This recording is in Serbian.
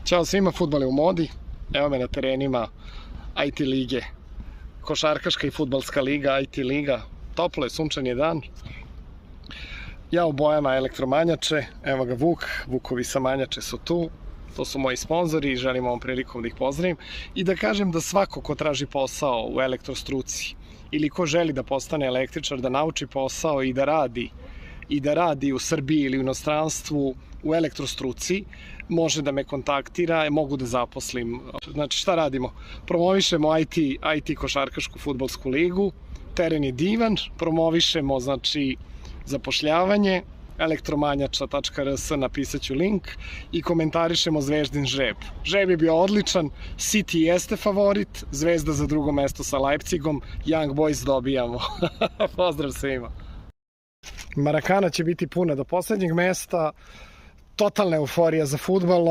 Ćao svima, fudbal je u modi. Evo me na terenima IT lige. Košarkaška i fudbalska liga, IT liga. Toplo je, sunčan je dan. Ja u bojama elektromanjače. Evo ga Vuk. Vukovi sa manjače su tu. To su moji sponzori i želim ovom prilikom da ih pozdravim. I da kažem da svako ko traži posao u elektrostruci ili ko želi da postane električar, da nauči posao i da radi u Srbiji ili u inostranstvu u elektrostruci, može da me kontaktira, mogu da zaposlim. Znači šta radimo? Promovišemo IT košarkašku fudbalsku ligu, teren je divan, promovišemo znači zapošljavanje, elektromanjača.rs, napisat ću link, i komentarišemo Zvezdin žreb. Žreb je bio odličan, City jeste favorit, Zvezda za drugo mesto sa Leipzigom, Young Boys dobijamo. Pozdrav svima. Marakana će biti puna do poslednjeg mesta, totalna euforija za fudbal.